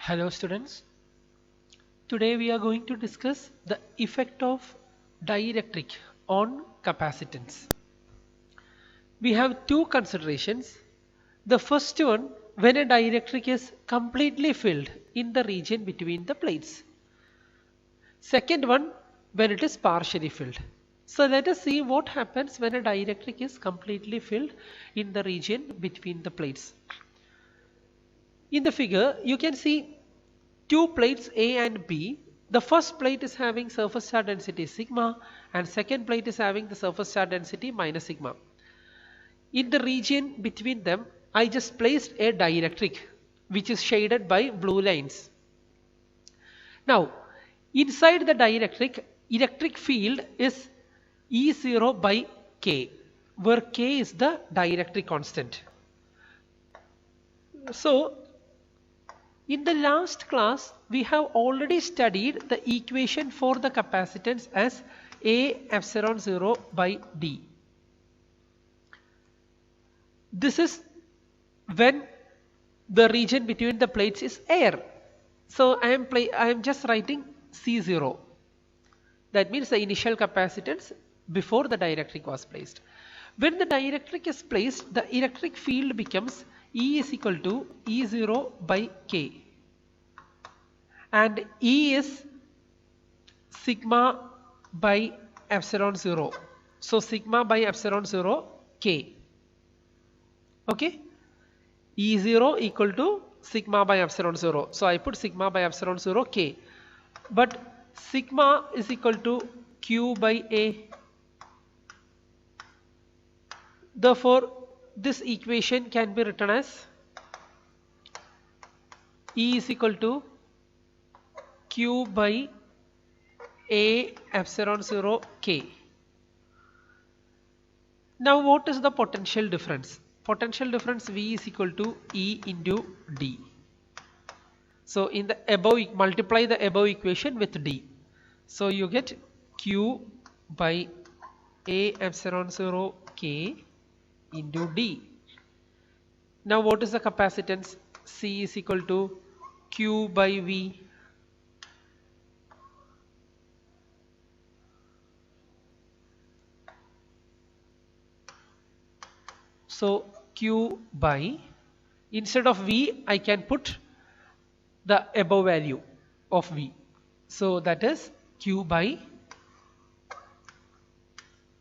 Hello students, today we are going to discuss the effect of dielectric on capacitance. We have two considerations. The first one, when a dielectric is completely filled in the region between the plates. Second one, when it is partially filled. So let us see what happens when a dielectric is completely filled in the region between the plates. In the figure, you can see two plates A and B. The first plate is having surface charge density sigma and second plate is having the surface charge density minus sigma. In the region between them, I just placed a dielectric which is shaded by blue lines. Now, inside the dielectric, electric field is E0 by K, where K is the dielectric constant. So, in the last class, we have already studied the equation for the capacitance as A epsilon 0 by D. This is when the region between the plates is air. So I am just writing C0. That means the initial capacitance before the dielectric was placed. When the dielectric is placed, the electric field becomes E is equal to E0 by K. And E is sigma by epsilon 0. So sigma by epsilon 0 K. Okay. E0 equal to sigma by epsilon 0. So I put sigma by epsilon 0 K. But sigma is equal to Q by A. Therefore, this equation can be written as E is equal to Q by A epsilon 0 K. Now what is the potential difference? Potential difference V is equal to E into D. So in the above, multiply the above equation with D. So you get Q by A epsilon 0 K into D. Now what is the capacitance? C is equal to Q by V. So Q by, instead of V, I can put the above value of V. So that is Q by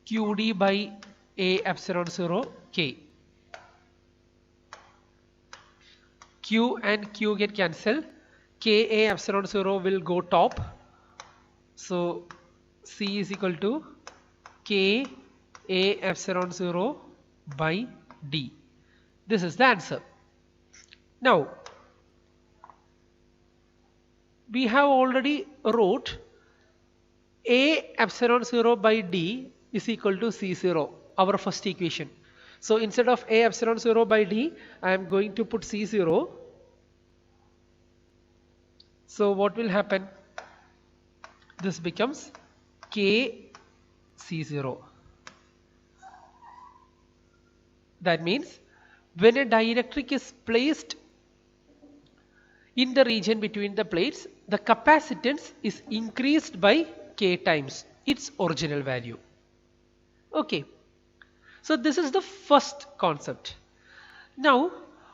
QD by A epsilon 0 K. Q and Q get cancelled. Ka epsilon 0 will go top. So C is equal to K A epsilon 0 by D. This is the answer. Now, we have already wrote A epsilon 0 by D is equal to C0, our first equation. So instead of A epsilon 0 by D, I am going to put C0. So what will happen? This becomes K C0. That means when a dielectric is placed in the region between the plates, the capacitance is increased by K times its original value. Okay. So this is the first concept. Now,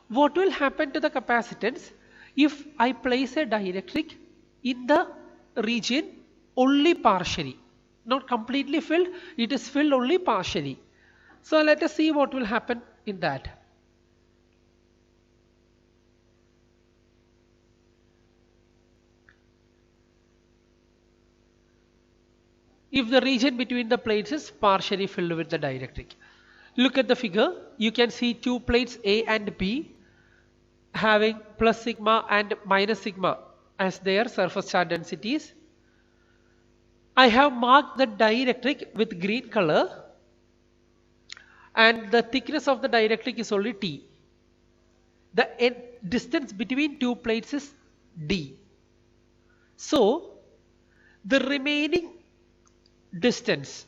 what will happen to the capacitance if I place a dielectric in the region only partially? Not completely filled, it is filled only partially. So let us see what will happen in that. If the region between the plates is partially filled with the dielectric. Look at the figure. You can see two plates A and B having plus sigma and minus sigma as their surface charge densities. I have marked the dielectric with green color and the thickness of the dielectric is only T. The distance between two plates is D. So the remaining distance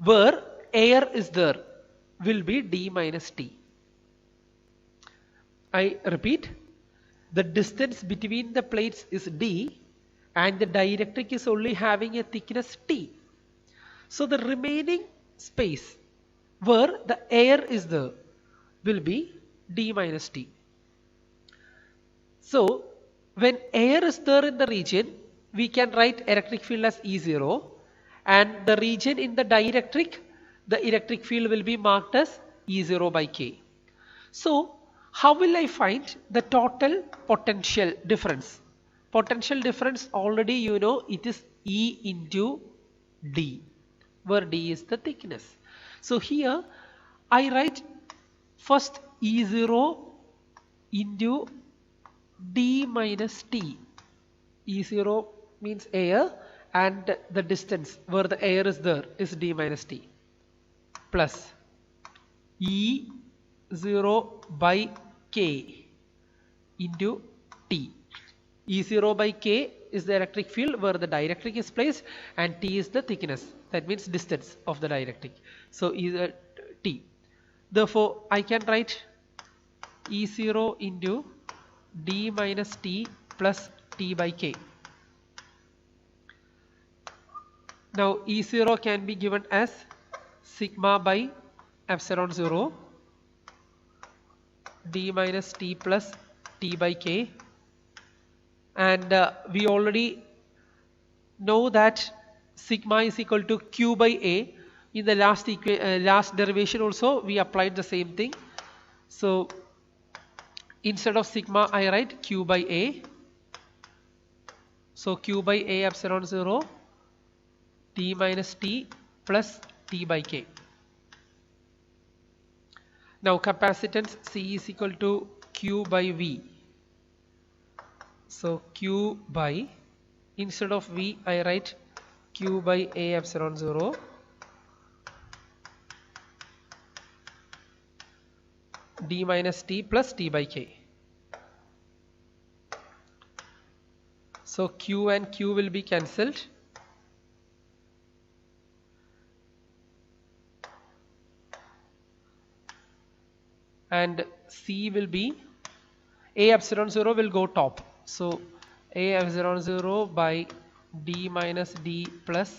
where air is there will be D minus T. I repeat, the distance between the plates is d and the dielectric is only having a thickness T. So the remaining space where the air is there will be d minus T. So when air is there in the region, we can write electric field as E0, and the region in the dielectric, the electric field will be marked as E0 by K. So how will I find the total potential difference? Potential difference, already you know, it is E into D, where D is the thickness. So here I write first E0 into D minus T. E0 means air, and the distance where the air is there is D minus T, plus E0 by K into T. E0 by K is the electric field where the dielectric is placed, and T is the thickness, that means distance of the dielectric. So T. Therefore I can write E0 into D minus T plus T by K. Now E0 can be given as sigma by epsilon 0 D minus T plus T by K, and we already know that sigma is equal to Q by A. In the last derivation also we applied the same thing. So instead of sigma I write Q by A. So Q by A epsilon 0 T minus T plus T by K. Now capacitance C is equal to Q by V. So Q by, instead of V I write Q by A epsilon 0 D minus T plus T by K. So Q and Q will be cancelled, and C will be, A epsilon 0 will go top. So A epsilon 0 by D minus D plus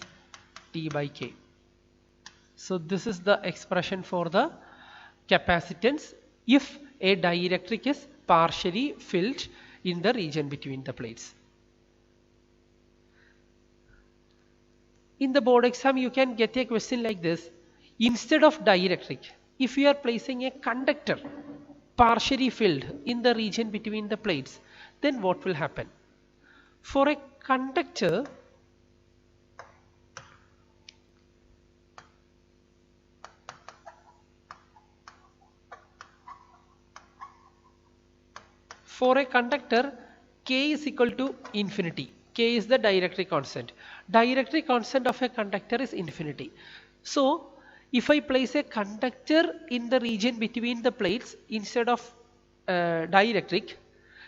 T by K. So this is the expression for the capacitance if a dielectric is partially filled in the region between the plates. In the board exam you can get a question like this. Instead of dielectric, if you are placing a conductor partially filled in the region between the plates, then what will happen? For a conductor, K is equal to infinity. K is the dielectric constant. Dielectric constant of a conductor is infinity. So if I place a conductor in the region between the plates instead of dielectric,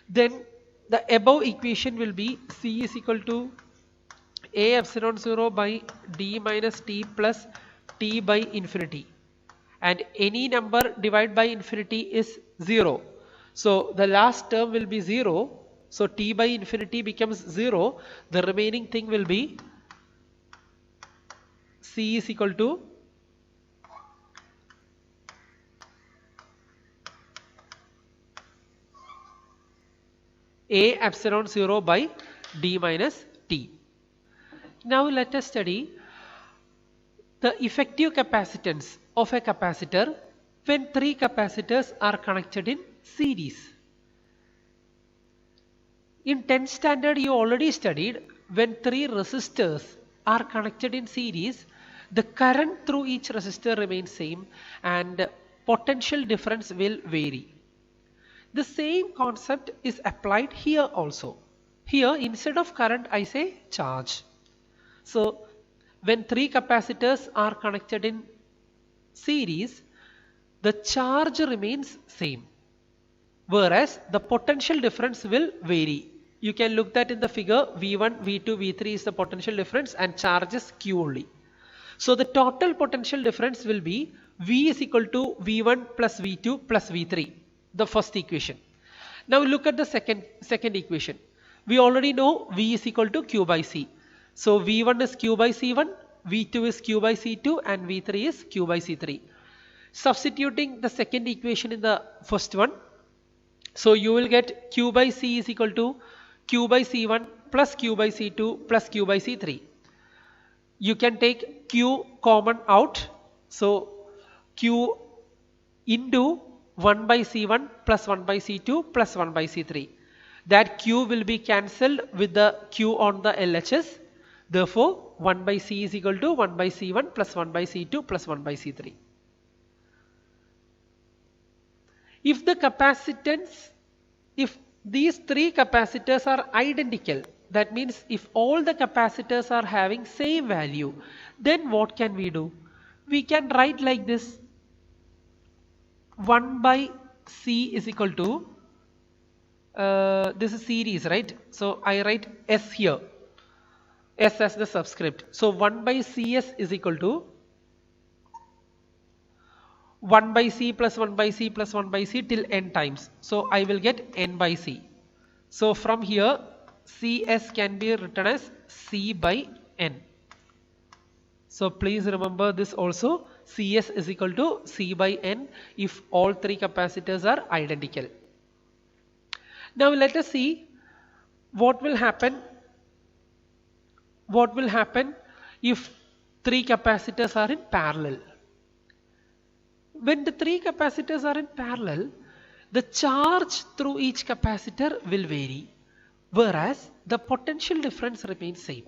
then the above equation will be C is equal to A epsilon 0 by D minus T plus T by infinity, and any number divided by infinity is 0. So the last term will be 0. So T by infinity becomes 0. The remaining thing will be C is equal to A epsilon 0 by D minus T. Now let us study the effective capacitance of a capacitor when three capacitors are connected in series. In 10th standard you already studied when three resistors are connected in series, the current through each resistor remains same and potential difference will vary. The same concept is applied here also. Here instead of current I say charge. So when three capacitors are connected in series, the charge remains same, whereas the potential difference will vary. You can look that in the figure. V1, V2, V3 is the potential difference and charge is Q only. So the total potential difference will be V is equal to V1 plus V2 plus V3, the first equation. Now look at the second equation. We already know V is equal to Q by C. So V1 is Q by C1, V2 is Q by C2, and V3 is Q by C3. Substituting the second equation in the first one, so you will get Q by C is equal to Q by C1 plus Q by C2 plus Q by C3. You can take Q common out. So Q into 1 by C1 plus 1 by C2 plus 1 by C3. That Q will be cancelled with the Q on the LHS. Therefore, 1 by C is equal to 1 by C1 plus 1 by C2 plus 1 by C3. If the capacitance, if these three capacitors are identical, that means if all the capacitors are having same value, then what can we do? We can write like this: 1 by C is equal to, this is series, right? So I write S here, S as the subscript. So 1 by CS is equal to 1 by C plus 1 by C plus 1 by C till n times. So I will get n by C. So from here CS can be written as C by n. So please remember this also, CS is equal to C by n if all three capacitors are identical. Now let us see what will happen if three capacitors are in parallel. When the three capacitors are in parallel, the charge through each capacitor will vary, whereas the potential difference remains same.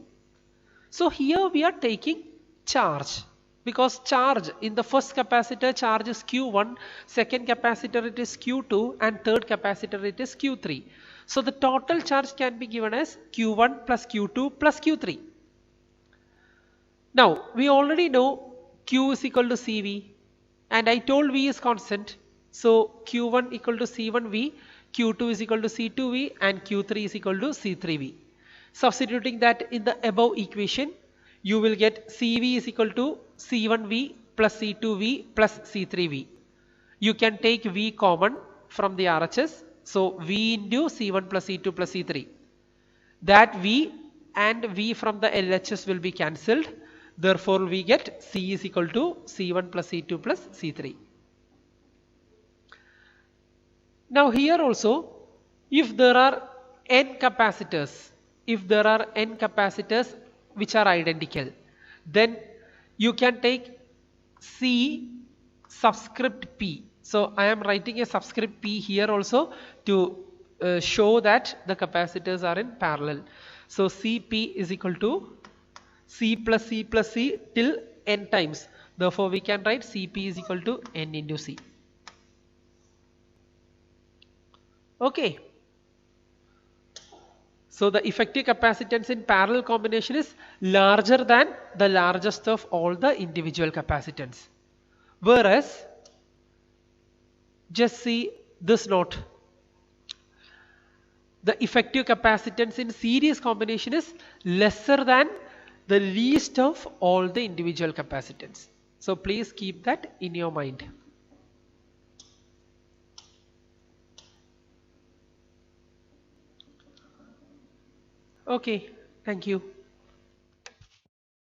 So here we are taking charge, because charge in the first capacitor charge is Q1, second capacitor it is Q2, and third capacitor it is Q3. So the total charge can be given as Q1 plus Q2 plus Q3. Now we already know Q is equal to CV, and I told V is constant. So Q1 equal to C1V, Q2 is equal to C2V, and Q3 is equal to C3V. Substituting that in the above equation, you will get CV is equal to C1V plus C2V plus C3V. You can take V common from the RHS. So V into C1 plus C2 plus C3. That V and V from the LHS will be cancelled. Therefore, we get C is equal to C1 plus C2 plus C3. Now here also, if there are n capacitors, which are identical, then you can take C subscript P. So I am writing a subscript P here also to show that the capacitors are in parallel. So Cp is equal to C plus C plus C till n times. Therefore, we can write Cp is equal to n into C. Okay. So the effective capacitance in parallel combination is larger than the largest of all the individual capacitance. Whereas, just see this note. The effective capacitance in series combination is lesser than the least of all the individual capacitance. So please keep that in your mind. Okay, thank you.